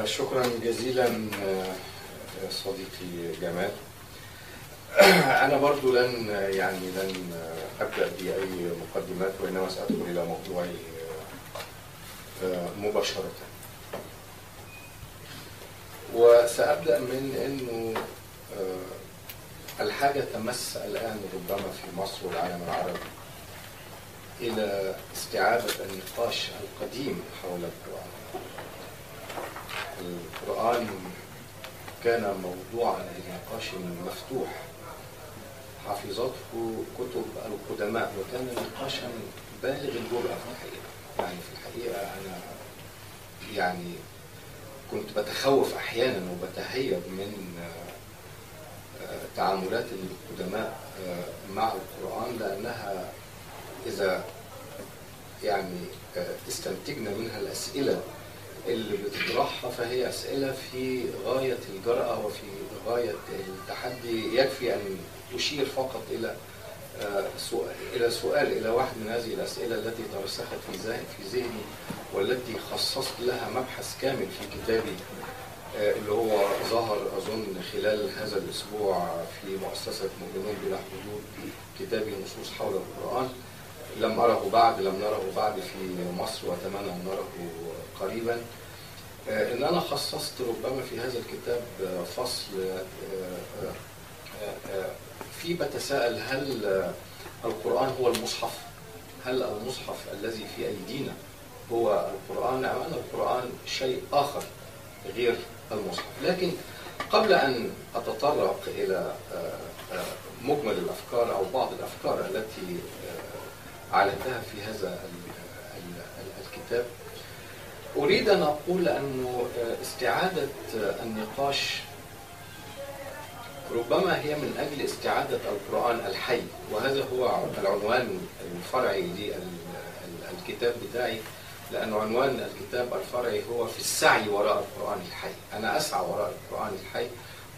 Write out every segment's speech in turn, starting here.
شكرا جزيلا صديقي جمال. أنا برضو لن أبدأ بأي مقدمات، وإنما سأدخل إلى موضوعي مباشرة. وسأبدأ من أنه الحاجة تمس الآن ربما في مصر والعالم العربي إلى استعادة النقاش القديم حول القرآن. القرآن كان موضوعا لنقاش مفتوح، حافظته كتب القدماء، وكان نقاشا بالغ الجرأة في الحقيقة. في الحقيقة أنا كنت بتخوف أحيانا وبتهيب من تعاملات القدماء مع القرآن، لأنها إذا استنتجنا منها الأسئلة اللي بتطرحها فهي أسئلة في غاية الجرأة وفي غاية التحدي. يكفي أن أشير فقط إلى واحد من هذه الأسئلة التي ترسخت في ذهني، والتي خصصت لها مبحث كامل في كتابي اللي هو ظهر أظن خلال هذا الأسبوع في مؤسسة مؤمنون بلا حدود، كتابي نصوص حول القرآن. لم نره بعد في مصر، وأتمنى أن نره قريبا. إن أنا خصصت ربما في هذا الكتاب فصل في بتساءل: هل القرآن هو المصحف؟ هل المصحف الذي في أيدينا هو القرآن، أم أن القرآن شيء آخر غير المصحف؟ لكن قبل أن أتطرق إلى مجمل الأفكار أو بعض الأفكار التي أعلنتها في هذا الكتاب، أريد أن أقول أنه استعادة النقاش ربما هي من أجل استعادة القرآن الحي، وهذا هو العنوان الفرعي للكتاب بتاعي، لأن عنوان الكتاب الفرعي هو في السعي وراء القرآن الحي. أنا أسعى وراء القرآن الحي،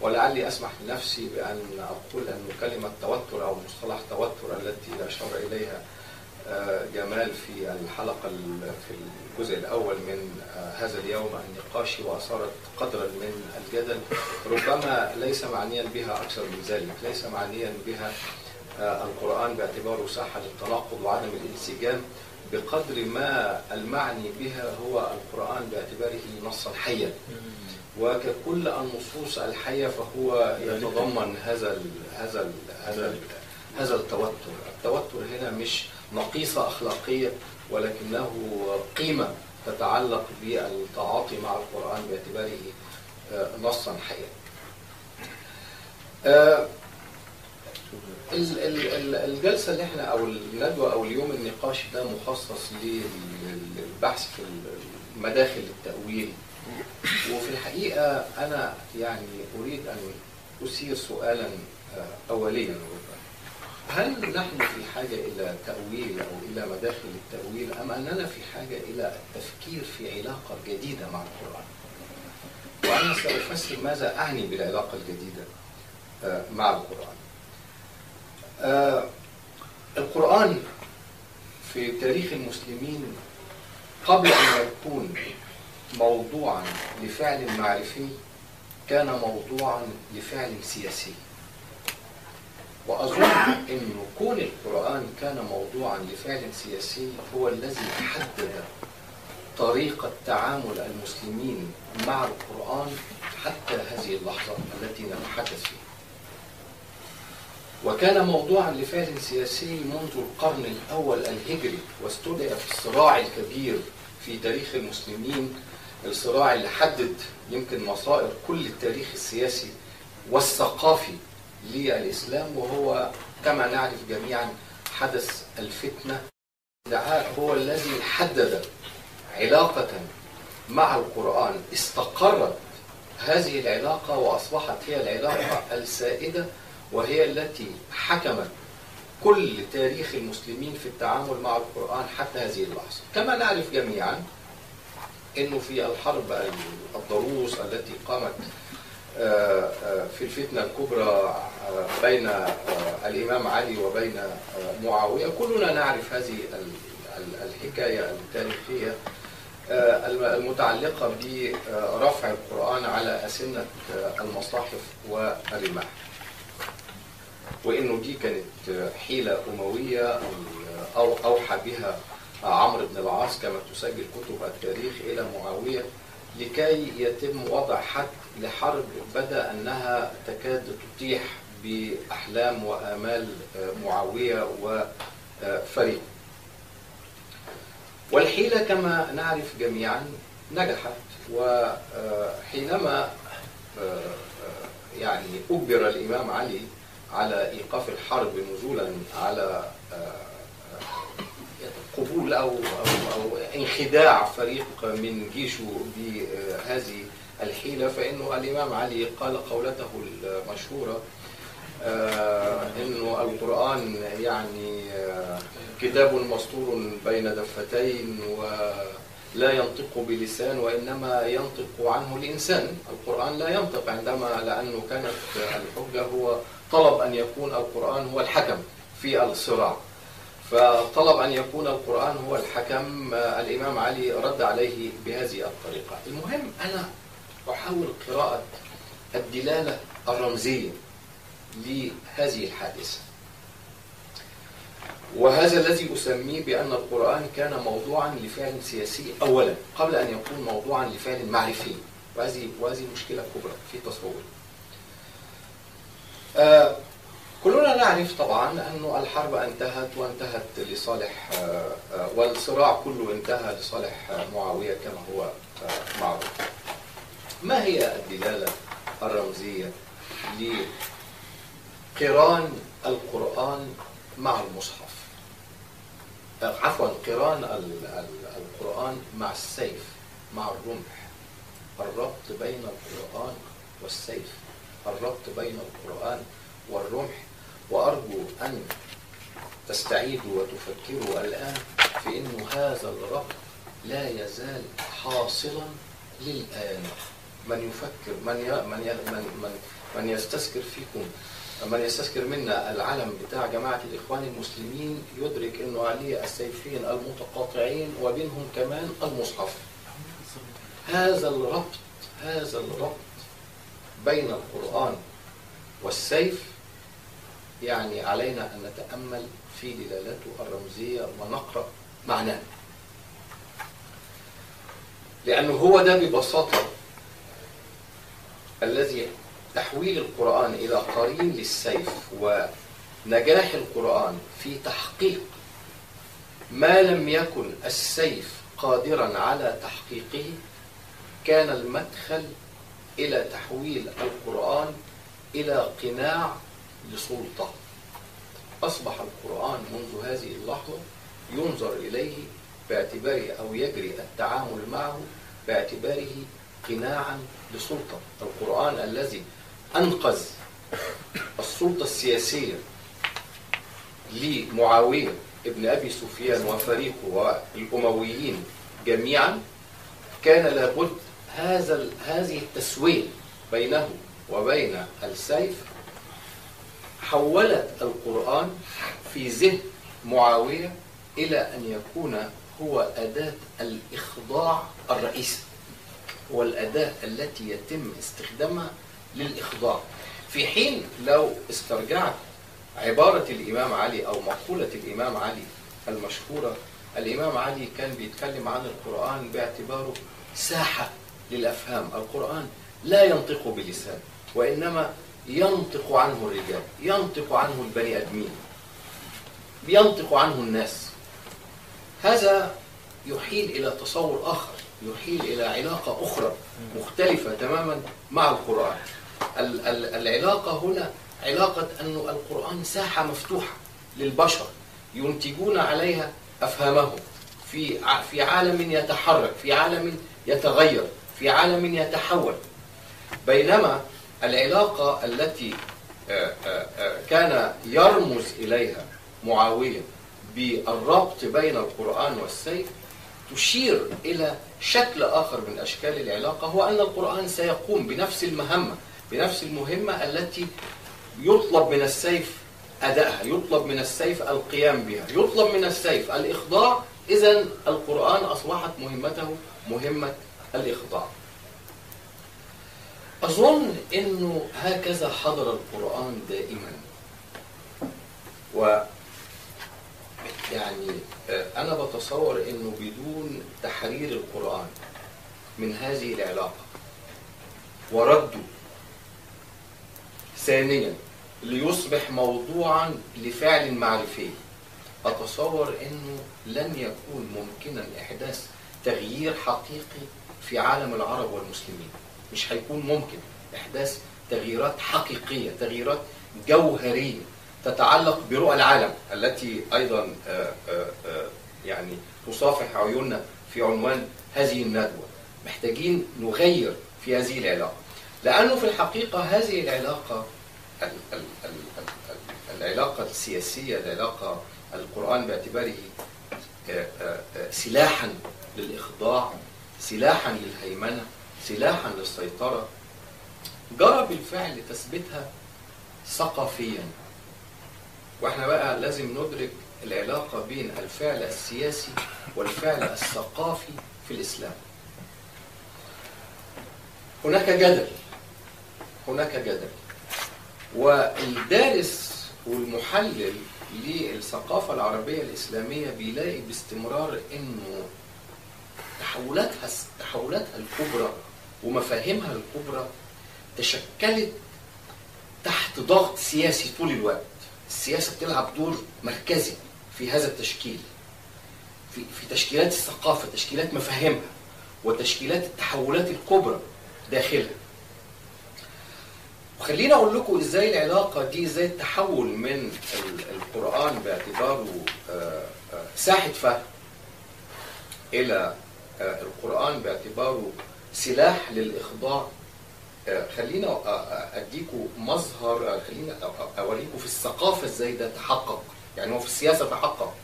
ولعلي أسمح لنفسي بأن أقول أن كلمة توتر أو مصطلح توتر التي أشار إليها جمال في الحلقة في الجزء الأول من هذا اليوم النقاشي، وأثارت قدرا من الجدل، ربما ليس معنيا بها أكثر من ذلك. ليس معنيا بها القرآن باعتباره ساحة للتناقض وعدم الانسجام، بقدر ما المعني بها هو القرآن باعتباره نصا حيا، وككل النصوص الحية فهو يتضمن هذا التوتر. التوتر هنا مش نقيصة أخلاقية، ولكنه قيمة تتعلق بالتعاطي مع القرآن باعتباره نصا حيا. الجلسة اللي احنا أو الندوة أو اليوم النقاش ده مخصص للبحث في مداخل التأويل. وفي الحقيقة أنا أريد أن أثير سؤالا أوليا: هل نحن في حاجة إلى تأويل أو إلى مداخل التأويل، أم أننا في حاجة إلى التفكير في علاقة جديدة مع القرآن؟ وأنا سأفسر ماذا أعني بالعلاقة الجديدة مع القرآن. القرآن في تاريخ المسلمين قبل أن يكون موضوعا لفعل معرفي كان موضوعا لفعل سياسي. وأظن أن كون القرآن كان موضوعا لفعل سياسي هو الذي حدد طريقة تعامل المسلمين مع القرآن حتى هذه اللحظة التي نتحدث فيها. وكان موضوعا لفعل سياسي منذ القرن الأول الهجري، واستدعي في الصراع الكبير في تاريخ المسلمين، الصراع اللي حدد يمكن مصائر كل التاريخ السياسي والثقافي للإسلام، وهو كما نعرف جميعا حدث الفتنة. هو الذي حدد علاقة مع القرآن استقرت هذه العلاقة وأصبحت هي العلاقة السائدة، وهي التي حكمت كل تاريخ المسلمين في التعامل مع القرآن حتى هذه اللحظة. كما نعرف جميعا أنه في الحرب الضروس التي قامت في الفتنة الكبرى بين الإمام علي وبين معاوية، كلنا نعرف هذه الحكاية التاريخية المتعلقة برفع القرآن على أسنة المصاحف والرماح، وإنه دي كانت حيلة أموية أو أوحى بها عمرو بن العاص كما تسجل كتب التاريخ إلى معاوية لكي يتم وضع حد لحرب بدا أنها تكاد تطيح بأحلام وآمال معاوية وفريقه. والحيلة كما نعرف جميعا نجحت، وحينما يعني أجبر الإمام علي على إيقاف الحرب نزولا على قبول أو انخداع فريق من جيشه بهذه الحيلة، فإنه الإمام علي قال قولته المشهورة إنه القرآن يعني كتاب مسطور بين دفتين ولا ينطق بلسان وإنما ينطق عنه الإنسان. القرآن لا ينطق لأنه كانت الحجة هو طلب أن يكون القرآن هو الحكم في الصراع، فطلب أن يكون القرآن هو الحكم. الإمام علي رد عليه بهذه الطريقة. المهم أنا أحاول قراءة الدلالة الرمزية لهذه الحادثة، وهذا الذي أسميه بأن القرآن كان موضوعا لفعل سياسي أولا قبل أن يكون موضوعا لفعل معرفي، وهذه مشكلة كبرى في تصوري. كلنا نعرف طبعا أن الحرب وانتهت لصالح، والصراع كله انتهى لصالح معاوية كما هو معروف. ما هي الدلالة الرمزية لقران القرآن مع المصحف؟ عفوا، قران القرآن مع السيف، مع الرمح، الربط بين القرآن والسيف، الربط بين القرآن والرمح. وأرجو أن تستعيدوا وتفكروا الآن في أن هذا الربط لا يزال حاصلا للآن. من يفكر من يستذكر فيكم، من يستذكر منا العلم بتاع جماعة الإخوان المسلمين يدرك أنه عليه السيفين المتقاطعين وبينهم كمان المصحف. هذا الربط بين القرآن والسيف يعني علينا أن نتأمل في دلالته الرمزية ونقرأ معناه، لأنه هو ده ببساطة الذي تحويل القرآن إلى قرين للسيف ونجاح القرآن في تحقيق ما لم يكن السيف قادرا على تحقيقه كان المدخل إلى تحويل القرآن إلى قناع لسلطة. أصبح القرآن منذ هذه اللحظة ينظر إليه باعتباره أو يجري التعامل معه باعتباره قناعا لسلطة. القرآن الذي أنقذ السلطة السياسية لمعاوية ابن أبي سفيان وفريقه والأمويين جميعا، كان لابد هذه التسوية بينه وبين السيف حولت القرآن في ذهن معاوية إلى أن يكون هو أداة الإخضاع الرئيسي، والأداة التي يتم استخدامها للإخضاع. في حين لو استرجعت عبارة الإمام علي أو مقولة الإمام علي المشهورة، الإمام علي كان بيتكلم عن القرآن باعتباره ساحة للأفهام. القرآن لا ينطق بلسان وإنما ينطق عنه الرجال، ينطق عنه البني آدمين، ينطق عنه الناس. هذا يحيل إلى تصور آخر، يحيل إلى علاقة أخرى مختلفة تماما مع القرآن. العلاقة هنا علاقة أن القرآن ساحة مفتوحة للبشر ينتجون عليها أفهامهم في عالم يتحرك، في عالم يتغير، في عالم يتحول. بينما العلاقة التي كان يرمز إليها معاوية بالربط بين القرآن والسيف تشير إلى شكل آخر من أشكال العلاقة، هو أن القرآن سيقوم بنفس المهمة، بنفس المهمة التي يطلب من السيف أدائها، يطلب من السيف القيام بها، يطلب من السيف الإخضاع إذن القرآن أصبحت مهمته مهمة الإخضاع. أظن أنه هكذا حضر القرآن دائما. يعني أنا بتصور أنه بدون تحرير القرآن من هذه العلاقة ورده ثانيا ليصبح موضوعا لفعل معرفي، أتصور أنه لن يكون ممكنا إحداث تغيير حقيقي في عالم العرب والمسلمين. مش هيكون ممكن إحداث تغييرات حقيقية، تغييرات جوهرية تتعلق برؤى العالم التي أيضا يعني تصافح عيوننا في عنوان هذه الندوة. محتاجين نغير في هذه العلاقة، لأنه في الحقيقة هذه العلاقة العلاقة السياسية، العلاقة القرآن باعتباره سلاحا للإخضاع، سلاحا للهيمنة، سلاحا للسيطرة، جرى بالفعل تثبيتها ثقافيا. واحنا بقى لازم ندرك العلاقة بين الفعل السياسي والفعل الثقافي في الإسلام. هناك جدل، والدارس والمحلل للثقافة العربية الإسلامية بيلاقي باستمرار إنه تحولاتها الكبرى ومفاهيمها الكبرى تشكلت تحت ضغط سياسي طول الوقت. السياسة بتلعب دور مركزي في هذا التشكيل، في تشكيلات الثقافة، تشكيلات مفاهيمها، وتشكيلات التحولات الكبرى داخلها. وخليني أقول لكم إزاي العلاقة دي، إزاي التحول من القرآن باعتباره ساحة فهم إلى القرآن باعتباره سلاح للإخضاع. خلينا أديكم مظهر، خلينا أوريكم في الثقافة إزاي ده تحقق. يعني هو في السياسة تحقق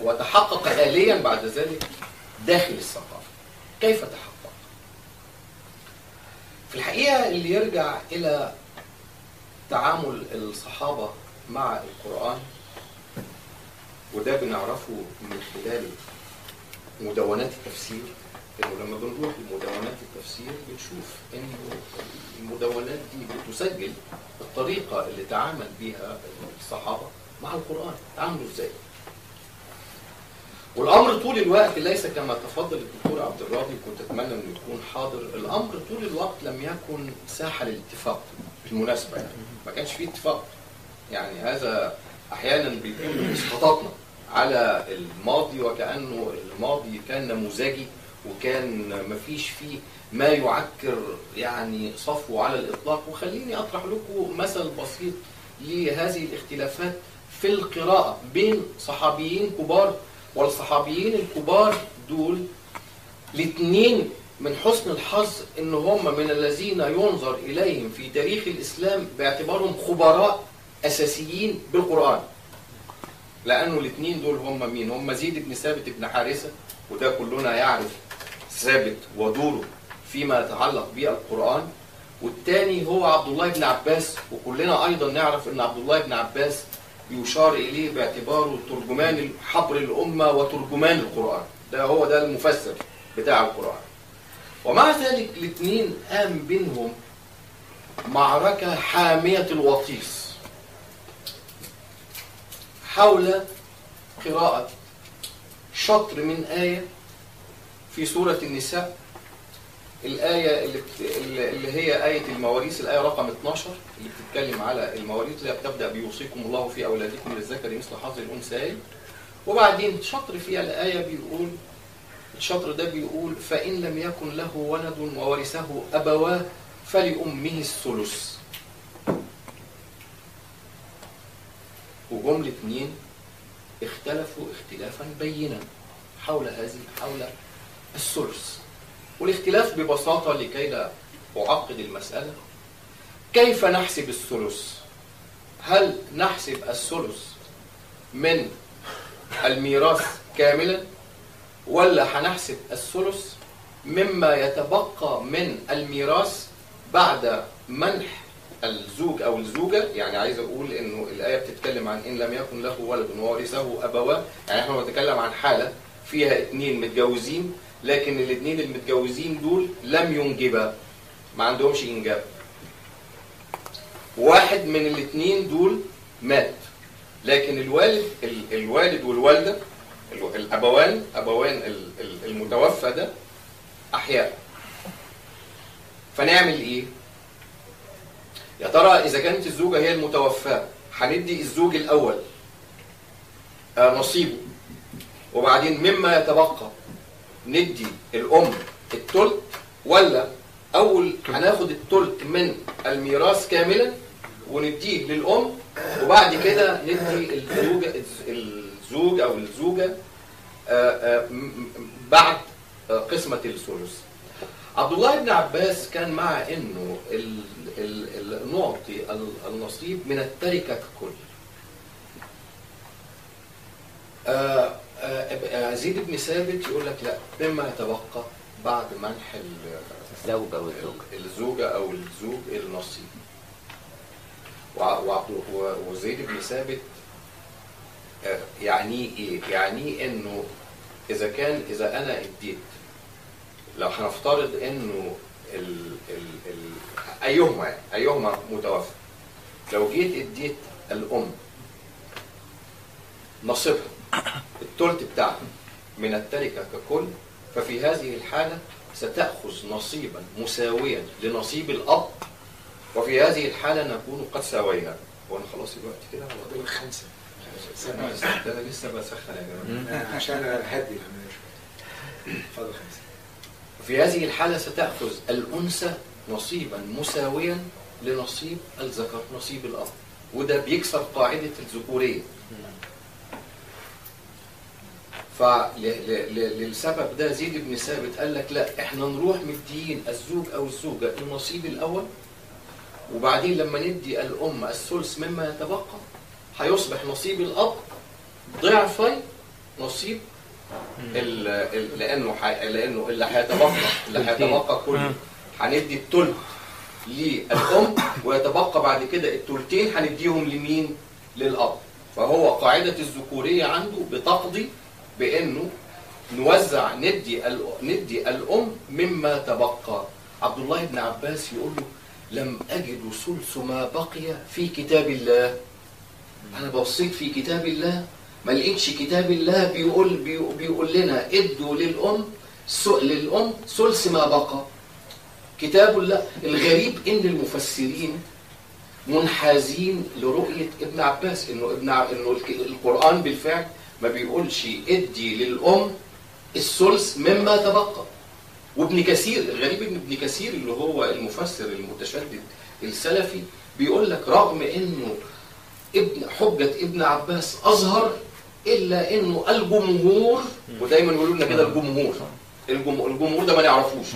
وتحقق آليا بعد ذلك داخل الثقافة. كيف تحقق؟ في الحقيقة اللي يرجع إلى تعامل الصحابة مع القرآن، وده بنعرفه من خلال مدونات التفسير. إنه لما بنروح لمدونات التفسير بنشوف إنه المدونات دي بتسجل الطريقة اللي تعامل بها الصحابة مع القرآن، تعاملوا إزاي. والأمر طول الوقت ليس كما تفضل الدكتور عبد الراضي، كنت أتمنى أنه يكون حاضر. الأمر طول الوقت لم يكن ساحة للاتفاق. بالمناسبة يعني ما كانش فيه اتفاق. يعني هذا أحيانا بيكون من إسقاطاتنا على الماضي، وكأنه الماضي كان نموذجي وكان ما فيش فيه ما يعكر يعني صفوه على الإطلاق. وخليني أطرح لكم مثل بسيط لهذه الاختلافات في القراءة بين صحابيين كبار. والصحابيين الكبار دول الاثنين من حسن الحظ ان هم من الذين ينظر اليهم في تاريخ الاسلام باعتبارهم خبراء اساسيين بالقرآن. لانه الاثنين دول هم مين؟ هم زيد بن ثابت بن حارثة، وده كلنا يعرف ثابت ودوره فيما يتعلق بالقرآن. والثاني هو عبد الله بن عباس، وكلنا ايضا نعرف ان عبد الله بن عباس يشار إليه باعتباره ترجمان حبر الأمة وترجمان القرآن. ده المفسر بتاع القرآن. ومع ذلك الاثنين قام بينهم معركة حامية الوطيس حول قراءة شطر من آية في سورة النساء، الآية اللي هي آية المواريث، الآية رقم 12 اللي بتتكلم على المواريث، اللي بتبدأ بيوصيكم الله في أولادكم للذكر مثل حظ الأنثيين. وبعدين شطر فيها الآية بيقول، الشطر ده بيقول: فإن لم يكن له ولد وورثه أبواه فلأمه الثلث. وجملة مين؟ اختلفوا اختلافا بينا حول الثلث. والاختلاف ببساطة لكي لا أعقد المسألة: كيف نحسب الثلث؟ هل نحسب الثلث من الميراث كاملا، ولا هنحسب الثلث مما يتبقى من الميراث بعد منح الزوج أو الزوجة؟ يعني عايز أقول إنه الآية بتتكلم عن إن لم يكن له ولد وورثه أبواه، يعني إحنا بنتكلم عن حالة فيها 2 متجوزين، لكن الاثنين المتجوزين دول لم ينجبا، ما عندهمش انجاب. واحد من الاثنين دول مات، لكن الوالد والوالده الابوان المتوفى ده احياء. فنعمل ايه؟ يا ترى اذا كانت الزوجه هي المتوفاه هندي الزوج الاول نصيبه، وبعدين مما يتبقى ندي الام الثلث، ولا اول هناخد الثلث من الميراث كاملا ونديه للام، وبعد كده ندي الزوج او الزوجه بعد قسمه الثلث. عبد الله بن عباس كان مع انه نعطي النصيب من التركه ككل. زيد بن ثابت يقول لك لا، مما يتبقى بعد منح الزوجة أو الزوج الزوجة أو الزوج النصيب. وزيد بن ثابت يعني إيه؟ يعني إنه إذا أنا اديت، لو هنفترض إنه أيهما متوفى، لو جيت اديت الأم نصيبها الثلث بتاعها من التركة ككل، ففي هذه الحالة ستأخذ نصيبا مساويا لنصيب الأب، وفي هذه الحالة نكون قد ساوينا. وأنا خلاص الوقت كده فاضل 5 أنا لسه بسخن يا جماعة عشان أهدي فاضل 5. في هذه الحالة ستأخذ الأنثى نصيبا مساويا لنصيب الذكر، نصيب الأب، وده بيكسر قاعدة الذكورية. فللسبب ده زيد بن ثابت قال لك لا، احنا نروح مدين الزوج او الزوجه النصيب الاول، وبعدين لما ندي الام الثلث مما يتبقى هيصبح نصيب الاب ضعفي نصيب لانه اللي هيتبقى كله هندي الثلث للام، ويتبقى بعد كده الثلثين هنديهم لمين؟ للاب. فهو قاعده الذكوريه عنده بتقضي بانه نوزع ندي الام مما تبقى. عبد الله بن عباس يقول له لم اجد ثلث ما بقي في كتاب الله. انا بصيت في كتاب الله ما لقيتش كتاب الله بيقول لنا ادوا للام ثلث ما بقى. كتاب الله. الغريب ان المفسرين منحازين لرؤيه ابن عباس، انه القران بالفعل ما بيقولش ادي للأم الثلث مما تبقى. وابن كثير، الغريب ان ابن كثير اللي هو المفسر المتشدد السلفي بيقول لك رغم انه حجة ابن عباس أظهر، إلا انه الجمهور، ودايما يقولوا لنا كده الجمهور ده ما نعرفوش،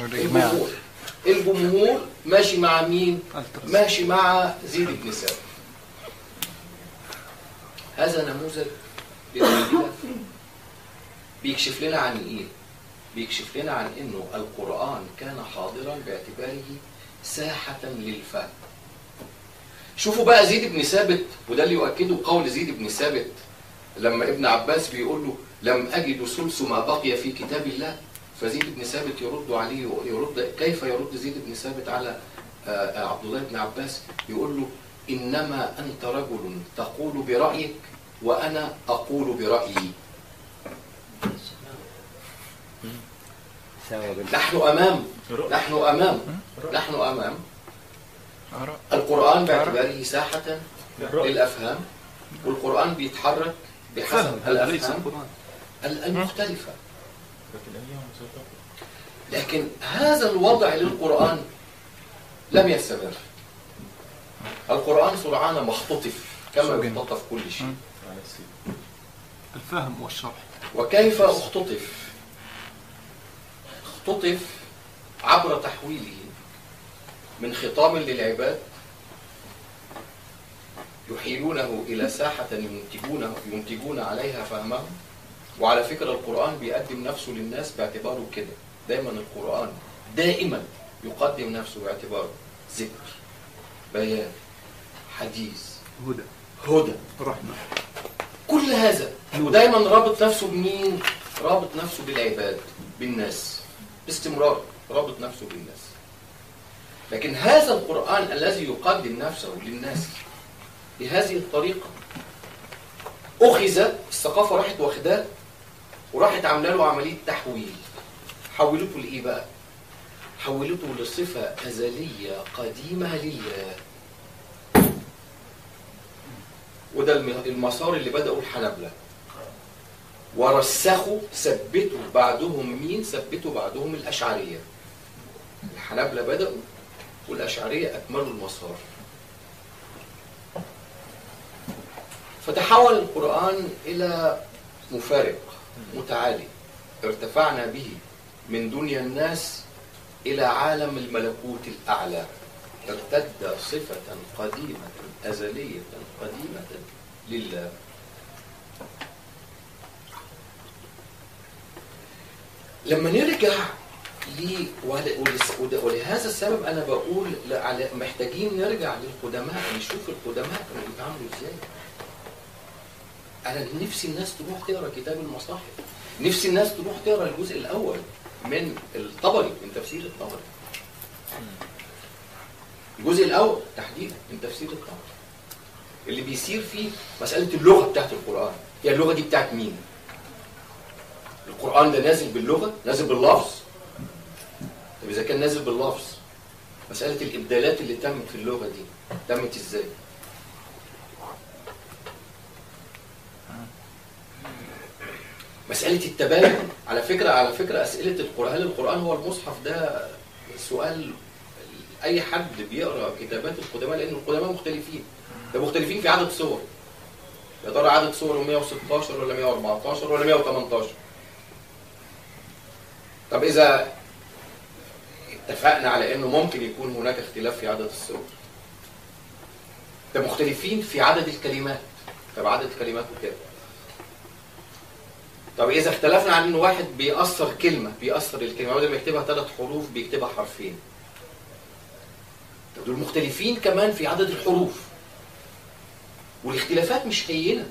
الجمهور ماشي مع مين؟ ماشي مع زيد بن ثابت. هذا نموذج بيكشف لنا عن ايه؟ بيكشف لنا عن انه القرآن كان حاضرا باعتباره ساحة للفهم. شوفوا بقى زيد بن ثابت، وده اللي يؤكده قول زيد بن ثابت لما ابن عباس بيقول له لم أجد ثلث ما بقي في كتاب الله. فزيد بن ثابت يرد عليه، كيف يرد زيد بن ثابت على عبد الله بن عباس؟ يقول له إنما أنت رجل تقول برأيك وأنا أقول برأيي. نحن أمام القرآن باعتباره ساحة للأفهام، والقرآن بيتحرك بحسب الأفهام المختلفة. لكن هذا الوضع للقرآن لم يستمر. القرآن سرعان مختطف كما يختطف كل شيء. الفهم والشرح. وكيف اختطف؟ اختطف عبر تحويله من خطاب للعباد يحيلونه إلى ساحة ينتجون عليها فهمهم. وعلى فكرة القرآن بيقدم نفسه للناس باعتباره كده. دايما القرآن دائما يقدم نفسه باعتباره ذكر، بيان، حديث، هدى، رحمة، كل هذا. ودايما رابط نفسه بمين؟ رابط نفسه بالعباد بالناس باستمرار، رابط نفسه بالناس. لكن هذا القرآن الذي يقدم نفسه للناس بهذه الطريقة أخذ الثقافة، راحت واخداه وراحت عامله له عملية تحويل. حولته لإيه بقى؟ حولته لصفة أزلية قديمة لله. وده المسار اللي بدأوا الحنابلة ورسخوا، ثبتوا بعدهم مين؟ ثبتوا بعدهم الأشعرية. الحنابلة بدأوا والأشعرية أكملوا المسار. فتحول القرآن إلى مفارق متعالي، ارتفعنا به من دنيا الناس إلى عالم الملكوت الأعلى. ارتد صفة قديمة أزلية قديمة لله. لما نرجع ولهذا السبب أنا بقول محتاجين نرجع للقدماء، نشوف القدماء كانوا بيتعاملوا إزاي. أنا نفسي الناس تروح تقرأ كتاب المصاحف، نفسي الناس تروح تقرأ الجزء الأول من الطبري، من تفسير الطبري. الجزء الأول تحديدا من تفسير الطبري اللي بيصير فيه مسألة اللغة بتاعت القرآن. هي اللغة دي بتاعت مين؟ القرآن ده نازل باللغة، نازل باللفظ. طب إذا كان نازل باللفظ، مسألة الإبدالات اللي تمت في اللغة دي تمت إزاي؟ مسألة التباين. على فكرة أسئلة القرآن، القرآن هو المصحف ده سؤال أي حد بيقرأ كتابات القدماء، لأن القدماء مختلفين. ده مختلفين في عدد صور. يا ترى عدد صوره 116 ولا 114 ولا 118؟ طب إذا اتفقنا على إنه ممكن يكون هناك اختلاف في عدد الصور، ده مختلفين في عدد الكلمات. طب عدد كلماته كام؟ طب إذا اختلفنا عن إنه واحد بيأثر كلمة، بيأثر الكلمة بدل ما يكتبها 3 حروف بيكتبها حرفين. طب دول مختلفين كمان في عدد الحروف. والاختلافات مش هينة.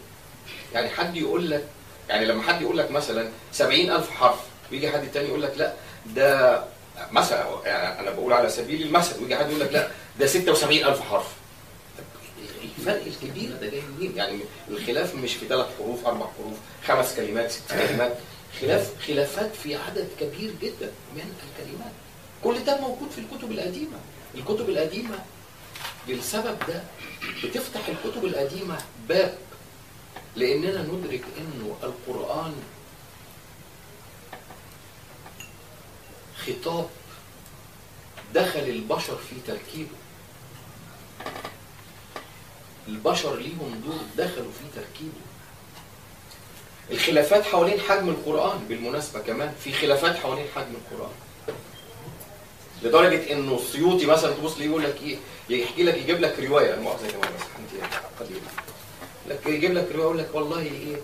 يعني حد يقول لك، يعني لما حد يقول لك مثلا 70,000 حرف، ويجي حد تاني يقول لك لا ده مثلا، يعني أنا بقول على سبيل المثل، ويجي حد يقول لك لا ده 76,000 حرف. الفرق الكبير ده جاي منين؟ يعني الخلاف مش في 3 حروف 4 حروف 5 كلمات 6 كلمات، خلافات في عدد كبير جدا من الكلمات. كل ده موجود في الكتب القديمة. الكتب القديمة للسبب ده بتفتح الكتب القديمة باب لأننا ندرك إنه القرآن خطاب دخل البشر في تركيبه. البشر ليهم دور دخلوا في تركيبه. الخلافات حوالين حجم القرآن بالمناسبة كمان، في خلافات حوالين حجم القرآن، لدرجة انه السيوطي مثلا تبص ليه يقول لك ايه، يحكي لك يجيب لك رواية، المؤاخذة كمان بس انت قليل، لك يجيب لك رواية يقول لك والله ايه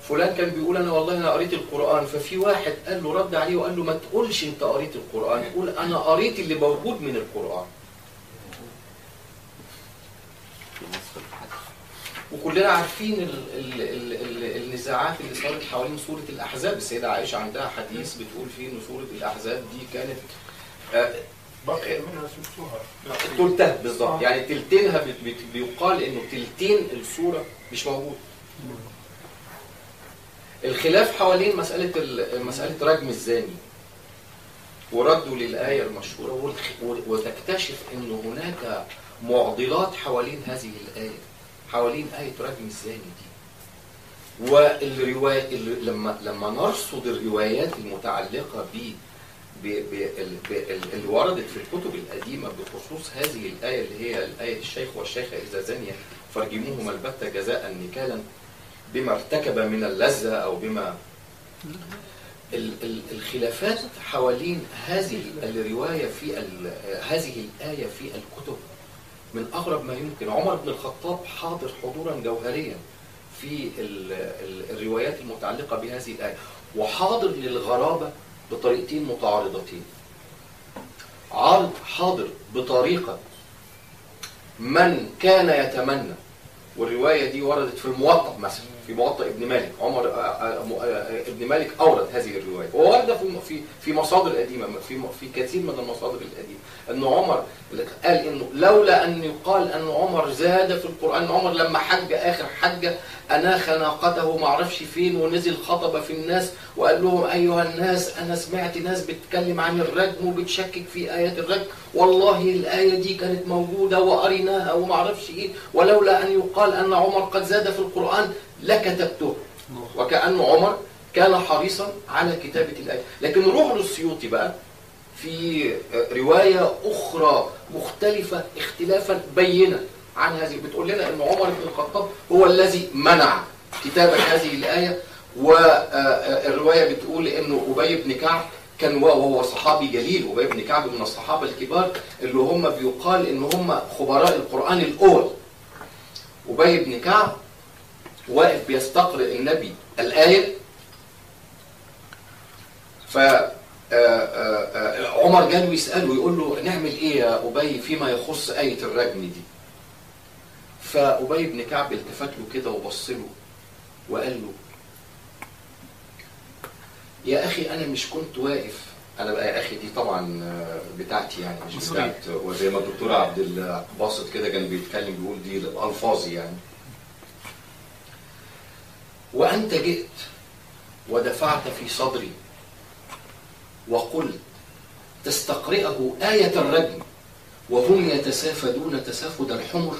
فلان كان بيقول انا والله انا قريت القرآن، ففي واحد قال له رد عليه وقال له ما تقولش انت قريت القرآن، قول انا قريت اللي موجود من القرآن. وكلنا عارفين النزاعات اللي صارت حوالين سورة الأحزاب. السيدة عائشة عندها حديث بتقول فيه إن سورة الأحزاب دي كانت بقي منها ثلثها، تلتها بالظبط، يعني تلتينها بيقال إنه تلتين السورة مش موجود. الخلاف حوالين مسألة رجم الزاني، وردوا للآية المشهورة، وتكتشف إنه هناك معضلات حوالين هذه الآية، حوالين آية رجم الزاني دي. والرواية لما نرصد الروايات المتعلقة اللي وردت في الكتب القديمة بخصوص هذه الآية اللي هي الآية الشيخ والشيخة إذا زنيا فارجموهما البتة جزاء نكالا بما ارتكب من اللذة أو بما الخلافات حوالين هذه الرواية في هذه الآية في الكتب من أغرب ما يمكن. عمر بن الخطاب حاضر حضورا جوهريا في الروايات المتعلقة بهذه الآية، وحاضر للغرابة بطريقتين متعارضتين. حاضر بطريقة من كان يتمنى والروايه دي وردت في الموطأ مثلا، في موطأ ابن مالك. عمر ابن مالك اورد هذه الروايه، وورد في مصادر قديمه، في كثير من المصادر القديمه، ان عمر قال انه لولا ان يقال ان عمر زاد في القران، عمر لما حج اخر حجه اناخ ناقته ما اعرفش فين ونزل خطب في الناس وقال لهم ايها الناس انا سمعت ناس بتتكلم عن الرجم وبتشكك في ايات الرجم، والله الايه دي كانت موجوده وقريناها وما اعرفش ايه، ولولا ان يقال ان عمر قد زاد في القران لكتبته. وكأن عمر كان حريصا على كتابه الايه. لكن روح للسيوطي بقى في روايه اخرى مختلفه اختلافا بينا عن هذه، بتقول لنا ان عمر بن الخطاب هو الذي منع كتابه هذه الايه. والروايه بتقول انه ابي بن كعب كان، وهو صحابي جليل، ابي بن كعب من الصحابه الكبار اللي هم بيقال ان هم خبراء القران الاول. ابي بن كعب واقف بيستقرئ النبي الايه، ف عمر جاله يساله يقول له نعمل ايه يا ابي فيما يخص ايه الرجم دي؟ فأبي بن كعب التفت له كده وبص له وقال له يا أخي أنا مش كنت واقف، أنا بقى يا أخي دي طبعا بتاعتي يعني مش بتاعت، وزي ما الدكتور عبد الباسط كده كان بيتكلم بيقول دي ألفاظي يعني. وأنت جئت ودفعت في صدري وقلت تستقرئه آية الرجم وهم يتسافدون تسافد الحمر.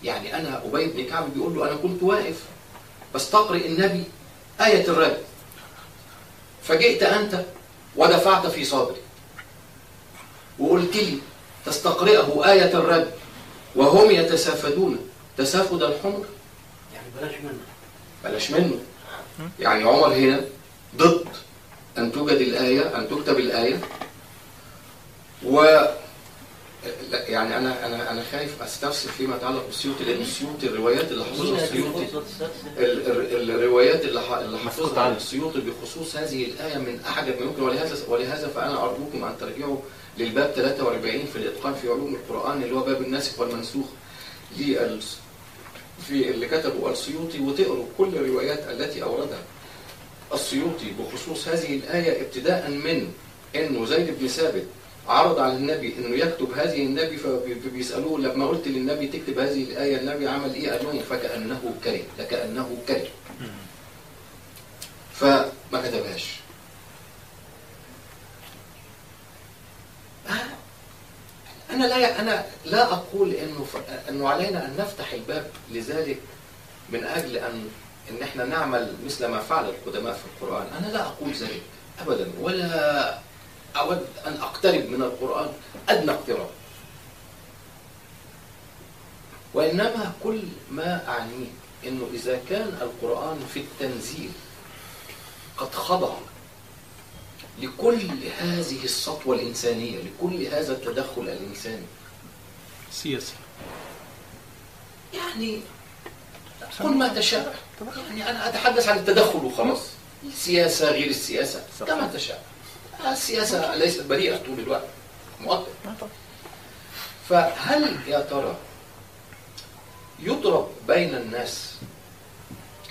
يعني أنا أبي بن كعب بيقول له أنا كنت واقف بستقرئ النبي آية الرجم، فجئت أنت ودفعت في صدري وقلت لي تستقرئه آية الرجم وهم يتسافدون تسافد الحمر. يعني بلاش منه. بلاش منه. يعني عمر هنا ضد أن توجد الآية، أن تكتب الآية. و يعني انا خايف استفسر فيما يتعلق بالسيوطي، لان السيوطي الروايات اللي حافظها السيوطي، الروايات اللي حافظها السيوطي بخصوص هذه الايه من احد ما يمكن، ولهذا فانا ارجوكم ان ترجعوا للباب 43 في الاتقان في علوم القران اللي هو باب الناسخ والمنسوخ في اللي كتبه السيوطي، وتقروا كل الروايات التي اوردها السيوطي بخصوص هذه الايه، ابتداء من انه زيد بن ثابت عرض على النبي انه يكتب هذه النبي، فبيسالوه لما قلت للنبي تكتب هذه الايه النبي عمل ايه؟ قال لهم فكانه كره، لكانه كره، فما كتبهاش. انا لا اقول انه علينا ان نفتح الباب لذلك من اجل ان احنا نعمل مثل ما فعل القدماء في القران، انا لا اقول ذلك ابدا، ولا أود أن أقترب من القرآن أدنى اقتراب، وإنما كل ما أعنيه أنه إذا كان القرآن في التنزيل قد خضع لكل هذه السطوة الإنسانية، لكل هذا التدخل الإنساني سياسي، يعني قل ما تشاء، يعني أنا أتحدث عن التدخل وخلاص، السياسة غير السياسة كما تشاء، السياسة ليست بريئة طول الوقت مؤكد. فهل يا ترى يضرب بين الناس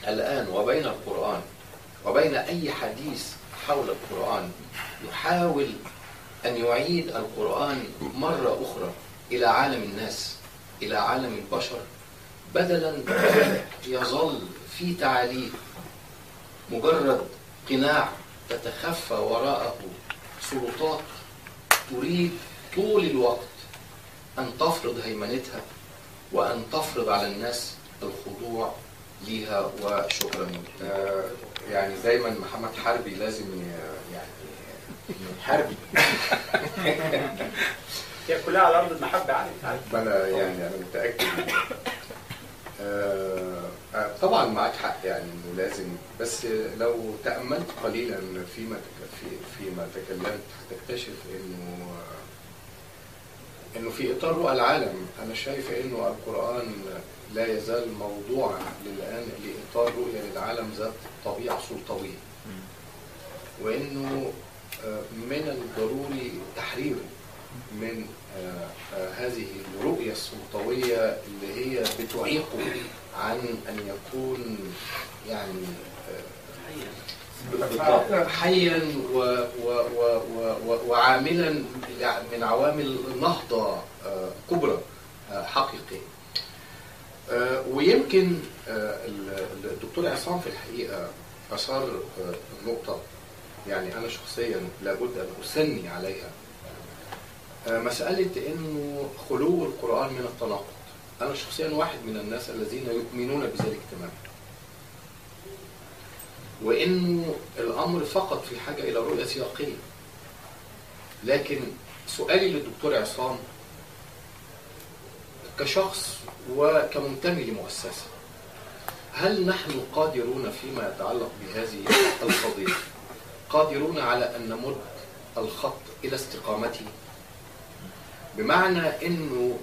الآن وبين القرآن وبين أي حديث حول القرآن يحاول أن يعيد القرآن مرة أخرى إلى عالم الناس، إلى عالم البشر، بدلا يظل في تعاليم مجرد قناع تتخفى وراءه سلطات تريد طول الوقت أن تفرض هيمنتها وأن تفرض على الناس الخضوع ليها. وشكرا. يعني دايما محمد حربي لازم يعني حربي هي كلها على أرض المحبة يعني. أنا متأكد. طبعا معك حق يعني انه لازم، بس لو تأملت قليلا فيما تكلمت تكتشف انه في اطار رؤى العالم انا شايف انه القرآن لا يزال موضوعا للآن لإطار رؤية للعالم ذات طبيعة سلطوية، وانه من الضروري تحريره من هذه الرؤية السلطوية اللي هي بتعيقه عن أن يكون يعني حيا وعاملا من عوامل نهضة كبرى حقيقية. ويمكن الدكتور عصام في الحقيقة أثار نقطة يعني أنا شخصيا لابد أن أثني عليها، مسألة إنه خلو القرآن من التناقض. أنا شخصيا واحد من الناس الذين يؤمنون بذلك تماما، وإنه الأمر فقط في حاجة إلى رؤية سياقية. لكن سؤالي للدكتور عصام كشخص وكمنتمي لمؤسسة، هل نحن قادرون فيما يتعلق بهذه القضية قادرون على أن نمد الخط إلى استقامته؟ بمعنى إنه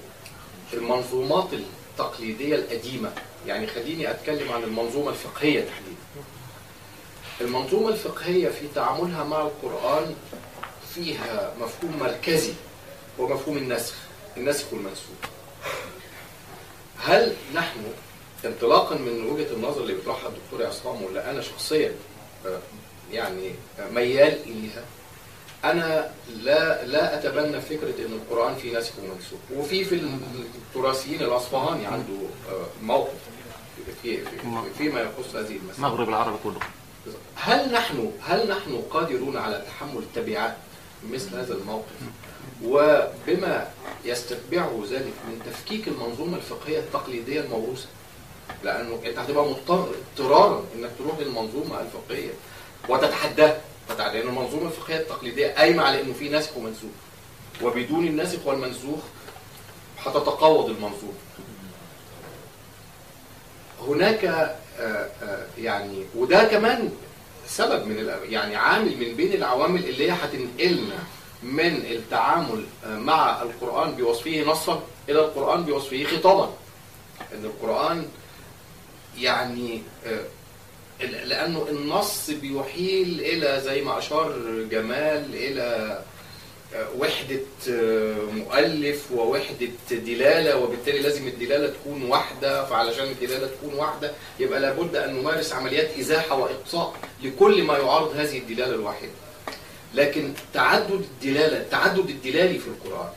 المنظومات التقليدية القديمة، يعني خليني أتكلم عن المنظومة الفقهية تحديدا. المنظومة الفقهية في تعاملها مع القرآن فيها مفهوم مركزي ومفهوم النسخ والمنسوخ. هل نحن انطلاقا من وجهة النظر اللي بيطرحها الدكتور عصام واللي أنا شخصيا يعني ميال إليها، أنا لا أتبنى فكرة إن القرآن فيه نسخ ومنسوخ، وفي التراثيين الأصفهاني عنده موقف فيما يخص هذه المسألة. المغرب العربي كله. هل نحن قادرون على تحمل تبعات مثل هذا الموقف، وبما يستتبعه ذلك من تفكيك المنظومة الفقهية التقليدية الموروثة؟ لأنه أنت هتبقى مضطر اضطرارا إنك تروح للمنظومة الفقهية وتتحداها، لأن المنظومة الفقهية التقليدية قايمة على إنه في ناسخ ومنسوخ، وبدون الناسخ والمنسوخ هتتقوض المنظومة. هناك يعني وده كمان سبب من يعني عامل من بين العوامل اللي هي هتنقلنا من التعامل مع القرآن بوصفه نصا إلى القرآن بوصفه خطابا. إن القرآن يعني لأنه النص بيحيل إلى زي ما أشار جمال إلى وحدة مؤلف ووحدة دلالة، وبالتالي لازم الدلالة تكون واحدة، فعلشان الدلالة تكون واحدة يبقى لابد أن نمارس عمليات إزاحة وإقصاء لكل ما يعارض هذه الدلالة الواحدة. لكن التعدد الدلالي في القرآن،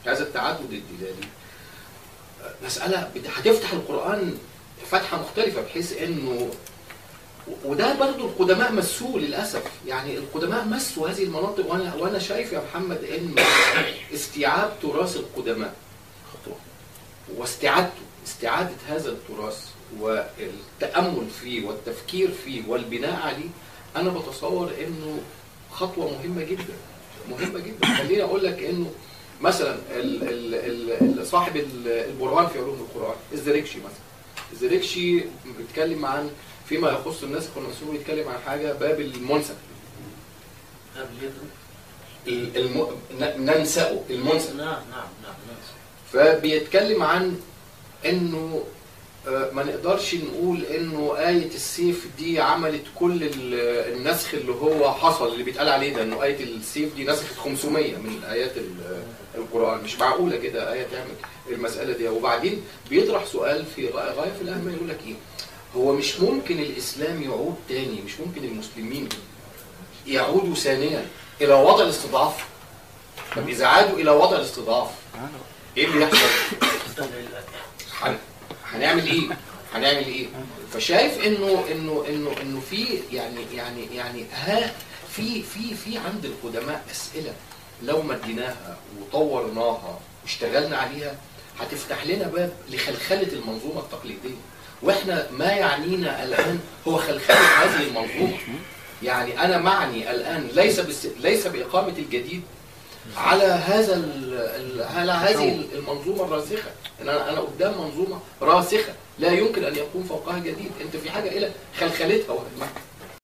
هذا التعدد الدلالي مسألة هتفتح القرآن فتحة مختلفة، بحيث أنه وده برضو القدماء مسوه للأسف. يعني القدماء مسوا هذه المناطق، وأنا شايف يا محمد أن استيعاب تراث القدماء واستعادة هذا التراث والتأمل فيه والتفكير فيه والبناء عليه، أنا بتصور أنه خطوة مهمة جدا مهمة جدا. خليني أقول لك أنه مثلا صاحب البرهان في علوم القرآن الزركشي مثلا، الزركشي بيتكلم عن فيما يخص الناسخ والمنسوخ، يتكلم عن حاجة باب المنسخ. ننسأه المنسخ. نعم. فبيتكلم عن انه ما نقدرش نقول انه آية السيف دي عملت كل النسخ اللي هو حصل اللي بيتقال عليه ده، انه آية السيف دي نسخت 500 من آيات القرآن. مش معقولة كده آية تعمل المسألة دي. وبعدين بيطرح سؤال في غاية في الأهمية، يقول لك ايه؟ هو مش ممكن الإسلام يعود تاني، مش ممكن المسلمين يعودوا ثانيا إلى وضع الاستضعاف؟ طب إذا عادوا إلى وضع الاستضعاف إيه اللي يحصل؟ هنعمل إيه؟ فشايف إنه في يعني في عند القدماء أسئلة لو مديناها وطورناها واشتغلنا عليها هتفتح لنا باب لخلخلة المنظومة التقليدية. واحنا ما يعنينا الآن هو خلخلة هذه المنظومة. يعني أنا معني الآن ليس بإقامة الجديد على هذه المنظومة الراسخة. أنا قدام منظومة راسخة لا يمكن أن يقوم فوقها جديد. أنت في حاجة إلى خلخلتها وهدمها.